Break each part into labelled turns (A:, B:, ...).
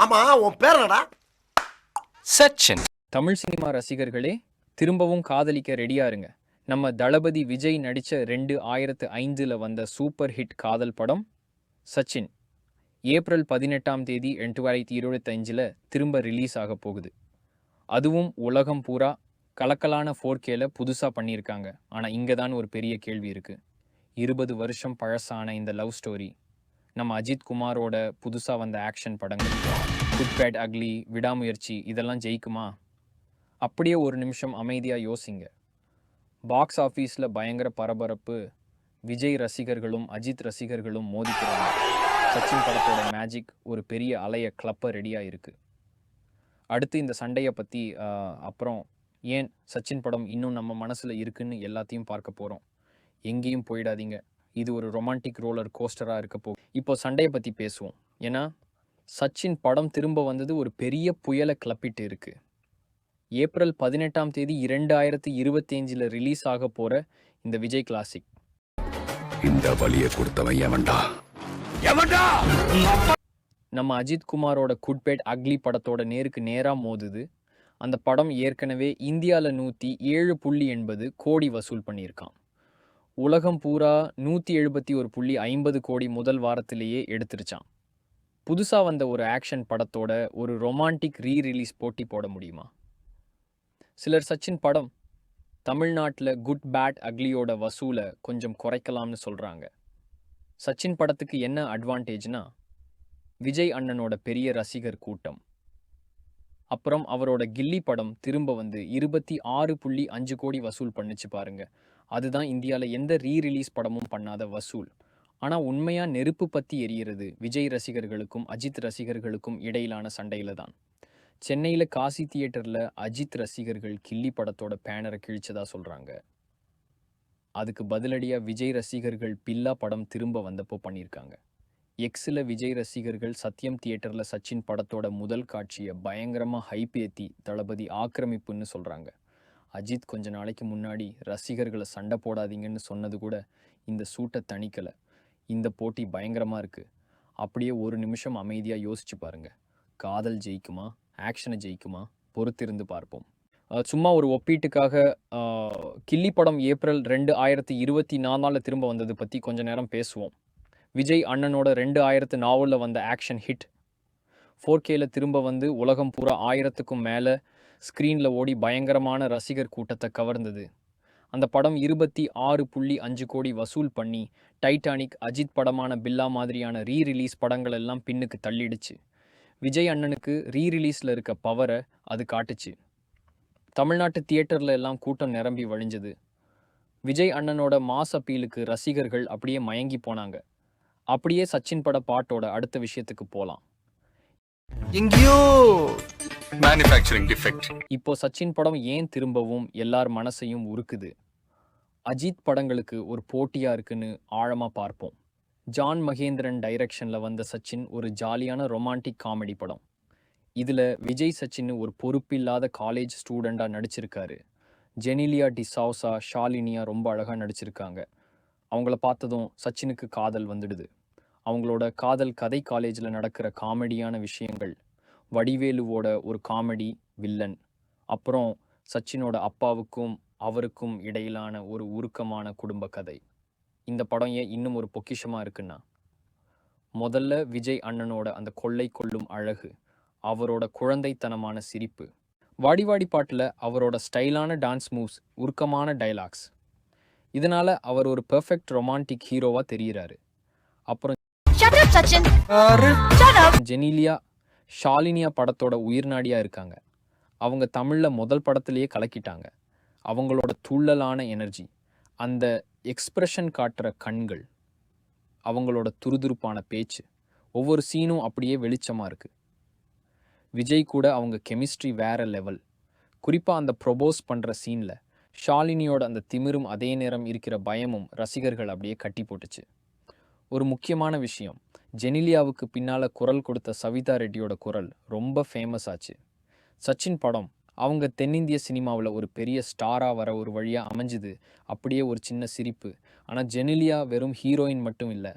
A: ஆமா, உன் பேர் என்னடா?
B: சச்சின். தமிழ் சினிமா ரசிகர்களே, திரும்பவும் காதலிக்க ரெடியா இருங்க. நம்ம தளபதி விஜய் நடிச்ச 2005 வந்த சூப்பர் ஹிட் காதல் படம் சச்சின் ஏப்ரல் 18ஆம் தேதி 2025 திரும்ப ரிலீஸ் ஆக போகுது. அதுவும் உலகம் பூரா கலக்கலான 4Kல புதுசா பண்ணியிருக்காங்க. ஆனா இங்க தான் ஒரு பெரிய கேள்வி இருக்கு. 20 வருஷம் பழசான இந்த லவ் ஸ்டோரி நம்ம அஜித் குமாரோட புதுசா வந்த ஆக்ஷன் படங்கள் குட் பேட் அக்லி, விடாமுயற்சி இதெல்லாம் ஜெயிக்குமா? அப்படியே ஒரு நிமிஷம் அமைதியாக யோசிங்க. பாக்ஸ் ஆஃபீஸில் பயங்கர பரபரப்பு, விஜய் ரசிகர்களும் அஜித் ரசிகர்களும் மோதிக்கிறாங்க. சச்சின் படத்தோட மேஜிக் ஒரு பெரிய அலைய கிளப்ப ரெடியாக இருக்குது. அடுத்து இந்த சண்டையை பற்றி அப்புறம் ஏன் சச்சின் படம் இன்னும் நம்ம மனசில் இருக்குன்னு எல்லாத்தையும் பார்க்க போகிறோம். எங்கேயும் போயிடாதீங்க. இது ஒரு ரொமான்டிக் ரோலர் கோஸ்டராக இருக்க போகும். இப்போ சண்டையை பற்றி பேசுவோம். ஏன்னா சச்சின் படம் திரும்ப வந்தது ஒரு பெரிய புயலை கிளப்பிட்டு இருக்கு. ஏப்ரல் 18ஆம் தேதி 2025 ரிலீஸ் ஆக போற இந்த விஜய் கிளாசிக்.
C: இந்த வலியை கொடுத்தவன் எவன்டா?
B: நம்ம அஜித் குமாரோட குட் பேட் அக்லி படத்தோட நேருக்கு நேரா மோதுது. அந்த படம் ஏற்கனவே இந்தியாவில் 107.80 கோடி வசூல் பண்ணியிருக்கான். உலகம் பூரா 171.50 கோடி முதல் வாரத்திலேயே எடுத்துருச்சான். புதுசாக வந்த ஒரு ஆக்ஷன் படத்தோட ஒரு ரொமான்டிக் ரீரிலீஸ் போட்டி போட முடியுமா? சிலர் சச்சின் படம் தமிழ்நாட்டில் குட் பேட் அக்லியோட வசூலை கொஞ்சம் குறைக்கலாம்னு சொல்கிறாங்க. சச்சின் படத்துக்கு என்ன அட்வான்டேஜ்னா, விஜய் அண்ணனோட பெரிய ரசிகர் கூட்டம். அப்புறம் அவரோட கில்லி படம் திரும்ப வந்து 26.5 கோடி வசூல் பண்ணிச்சு பாருங்க. அதுதான் இந்தியாவில் எந்த ரீரிலீஸ் படமும் பண்ணாத வசூல். ஆனால் உண்மையாக நெருப்பு பற்றி எரியிறது விஜய் ரசிகர்களுக்கும் அஜித் ரசிகர்களுக்கும் இடையிலான சண்டையில் தான். சென்னையில் காசி தியேட்டரில் அஜித் ரசிகர்கள் கில்லி படத்தோட பேனரை கிழிச்சதா சொல்கிறாங்க. அதுக்கு பதிலடியாக விஜய் ரசிகர்கள் பில்லா படம் திரும்ப வந்தப்போ பண்ணியிருக்காங்க. எக்ஸில் விஜய் ரசிகர்கள் சத்யம் தியேட்டரில் சச்சின் படத்தோட முதல் காட்சியை பயங்கரமாக ஹைப் ஏற்றி தளபதி ஆக்கிரமிப்புன்னு சொல்கிறாங்க. அஜித் கொஞ்ச நாளைக்கு முன்னாடி ரசிகர்களை சண்டை போடாதீங்கன்னு சொன்னது கூட இந்த சூட்டை தணிக்கலை. இந்த போட்டி பயங்கரமாக இருக்குது. அப்படியே ஒரு நிமிஷம் அமைதியாக யோசிச்சு பாருங்க. காதல் ஜெயிக்குமா, ஆக்ஷனை ஜெயிக்குமா? பொறுத்திருந்து பார்ப்போம். சும்மா ஒரு ஒப்பீட்டுக்காக கில்லி படம் ஏப்ரல் 2024 திரும்ப வந்தது பற்றி கொஞ்ச நேரம் பேசுவோம். விஜய் அண்ணனோட 2004 வந்த ஆக்ஷன் ஹிட் 4Kல திரும்ப வந்து உலகம் பூரா 1000க்கும் மேலே ஸ்க்ரீனில் ஓடி பயங்கரமான ரசிகர் கூட்டத்தை கவர்ந்தது. அந்த படம் 26.5 கோடி வசூல் பண்ணி டைட்டானிக், அஜித் படமான பில்லா மாதிரியான ரீரிலீஸ் படங்கள் எல்லாம் பின்னுக்கு தள்ளிடுச்சு. விஜய் அண்ணனுக்கு ரீரிலீஸில் இருக்க பவரை அது காட்டுச்சு. தமிழ்நாட்டு தியேட்டரில் எல்லாம் கூட்டம் நிரம்பி வழிஞ்சது. விஜய் அண்ணனோட மாஸ் அப்பீலுக்கு ரசிகர்கள் அப்படியே மயங்கி போனாங்க. அப்படியே சச்சின் பட பாட்டோட அடுத்த விஷயத்துக்கு போகலாம்.
A: எங்கேயோ
C: மேனுஃபேக்சரிங் டிஃபெக்ட்.
B: இப்போ சச்சின் படம் ஏன் திரும்பவும் எல்லார் மனசையும் உருக்குது? அஜித் படங்களுக்கு ஒரு போட்டியா இருக்குன்னு ஆழமா பார்ப்போம். ஜான் மகேந்திரன் டைரக்ஷன்ல வந்த சச்சின் ஒரு ஜாலியான ரொமான்டிக் காமெடி படம். இதுல விஜய் சச்சின் ஒரு பொறுப்பில்லாத காலேஜ் ஸ்டூடெண்டா நடிச்சிருக்காரு. ஜெனிலியா டிசவுசா, ஷாலினியா ரொம்ப அழகா நடிச்சிருக்காங்க. அவங்கள பார்த்ததும் சச்சினுக்கு காதல் வந்துடுது. அவங்களோட காதல் கதை காலேஜில் நடக்கிற காமெடியான விஷயங்கள், வடிவேலுவோட ஒரு காமெடி வில்லன், அப்புறம் சச்சினோட அப்பாவுக்கும் அவருக்கும் இடையிலான ஒரு உருக்கமான குடும்ப கதை. இந்த படம் ஏன் இன்னும் ஒரு பொக்கிஷமாக இருக்குன்னா, முதல்ல விஜய் அண்ணனோட அந்த கொள்ளை கொள்ளும் அழகு, அவரோட குழந்தைத்தனமான சிரிப்பு, வாடி பாட்டில் அவரோட ஸ்டைலான டான்ஸ் மூவ்ஸ், உருக்கமான டைலாக்ஸ், இதனால அவர் ஒரு பெர்ஃபெக்ட் ரொமான்டிக் ஹீரோவா தெரிகிறாரு. அப்புறம் ஜெனிலியா, ஷாலினியா படத்தோட உயிர்நாடியா இருக்காங்க. அவங்க தமிழில் முதல் படத்திலேயே கலக்கிட்டாங்க. அவங்களோட துள்ளலான எனர்ஜி, அந்த எக்ஸ்பிரஷன் காட்டுற கண்கள், அவங்களோட துருதுருப்பான பேச்சு, ஒவ்வொரு சீனும் அப்படியே வெளிச்சமாக இருக்குது. விஜய் கூட அவங்க கெமிஸ்ட்ரி வேற லெவல். குறிப்பாக அந்த ப்ரொபோஸ் பண்ணுற சீனில் ஷாலினியோட அந்த திமிரும் அதே நேரம் இருக்கிற பயமும் ரசிகர்கள் அப்படியே கட்டி போட்டுச்சு. ஒரு முக்கியமான விஷயம், ஜெனிலியாவுக்கு பின்னால் குரல் கொடுத்த சவிதா ரெட்டியோட குரல் ரொம்ப ஃபேமஸ் ஆச்சு. சச்சின் படம் அவங்க தென்னிந்திய சினிமாவில் ஒரு பெரிய ஸ்டாராக வர ஒரு வழியாக அமைஞ்சுது. அப்படியே ஒரு சின்ன சிரிப்பு. ஆனால் ஜெனிலியா வெறும் ஹீரோயின் மட்டும் இல்லை,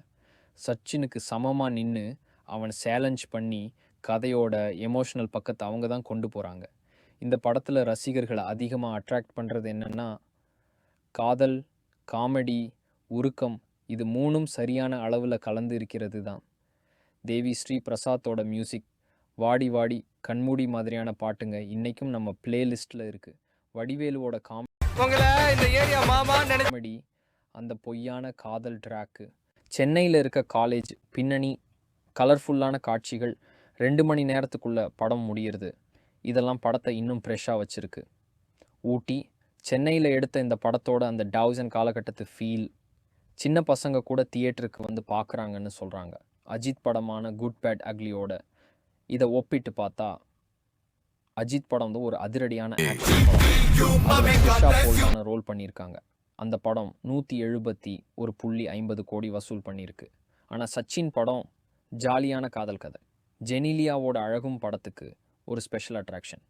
B: சச்சினுக்கு சமமாக நின்று அவன் சேலஞ்ச் பண்ணி கதையோட எமோஷனல் பக்கத்தை அவங்க தான் கொண்டு போகிறாங்க. இந்த படத்தில் ரசிகர்களை அதிகமாக அட்ராக்ட் பண்ணுறது என்னென்னா, காதல், காமெடி, உருக்கம் இது மூணும் சரியான அளவில் கலந்து இருக்கிறது தான். தேவி ஸ்ரீ பிரசாத்தோட மியூசிக், வாடி வாடி, கண்மூடி மாதிரியான பாட்டுங்க இன்றைக்கும் நம்ம பிளேலிஸ்ட்டில் இருக்குது. வடிவேலுவோட
A: இந்த ஏரியா மாமா
B: காமெடி, அந்த பொய்யான காதல் ட்ராக்கு, சென்னையில் இருக்க காலேஜ் பின்னணி, கலர்ஃபுல்லான காட்சிகள், 2 மணி நேரத்துக்குள்ளே படம் முடியிறது. இதெல்லாம் படத்தை இன்னும் ஃப்ரெஷ்ஷாக வச்சுருக்கு. ஊட்டி, சென்னையில் எடுத்த இந்த படத்தோட அந்த 2000 காலகட்டத்து ஃபீல், சின்ன பசங்க கூட தியேட்டருக்கு வந்து பார்க்குறாங்கன்னு சொல்கிறாங்க. அஜித் படமான குட் பேட் அக்லியோட இதை ஒப்பிட்டு பார்த்தா அஜித் படம் வந்து ஒரு அதிரடியான ஆக்ஷன் படம். ரோல் பண்ணியிருக்காங்க. அந்த படம் 171.50 கோடி வசூல் பண்ணியிருக்கு. ஆனால் சச்சின் படம் ஜாலியான காதல் கதை. ஜெனிலியாவோட அழகும் படத்துக்கு ஒரு ஸ்பெஷல் அட்ராக்ஷன்.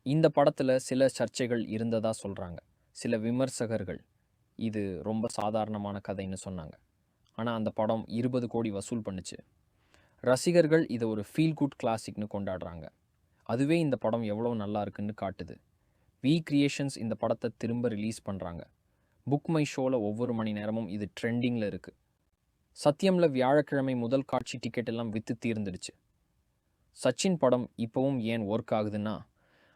B: இந்த படத்தில் சில சர்ச்சைகள் இருந்ததா சொல்கிறாங்க. சில விமர்சகர்கள் இது ரொம்ப சாதாரணமான கதைன்னு சொன்னாங்க. ஆனால் அந்த படம் 20 கோடி வசூல் பண்ணுச்சு. ரசிகர்கள் இதை ஒரு ஃபீல் குட் கிளாசிக்னு கொண்டாடுறாங்க. அதுவே இந்த படம் எவ்வளோ நல்லா இருக்குன்னு காட்டுது. வி கிரியேஷன்ஸ் இந்த படத்தை திரும்ப ரிலீஸ் பண்ணுறாங்க. புக் மை ஷோவில் ஒவ்வொரு மணி நேரமும் இது ட்ரெண்டிங்கில் இருக்குது. சத்தியமில் வியாழக்கிழமை முதல் காட்சி டிக்கெட் எல்லாம் விற்று தீர்ந்துடுச்சு. சச்சின் படம் இப்போவும் ஏன் ஒர்க் ஆகுதுன்னா,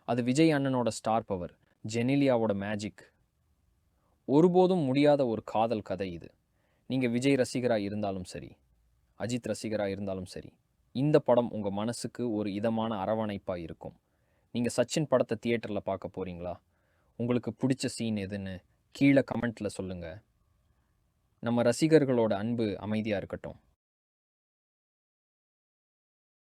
B: அது விஜய் அண்ணனோட ஸ்டார் பவர், ஜெனிலியாவோட மேஜிக். ஒருபோதும் முடியாத ஒரு காதல் கதை இது. நீங்கள் விஜய் ரசிகராக இருந்தாலும் சரி, அஜித் ரசிகராக இருந்தாலும் சரி, இந்த படம் உங்கள் மனசுக்கு ஒரு இதமான அரவணைப்பாக இருக்கும். நீங்கள் சச்சின் படத்தை தியேட்டரில் பார்க்க போகிறீங்களா? உங்களுக்கு பிடிச்ச சீன் எதுன்னு கீழே கமெண்ட்டில் சொல்லுங்கள். நம்ம ரசிகர்களோட அன்பு அமைதியாக இருக்கட்டும்.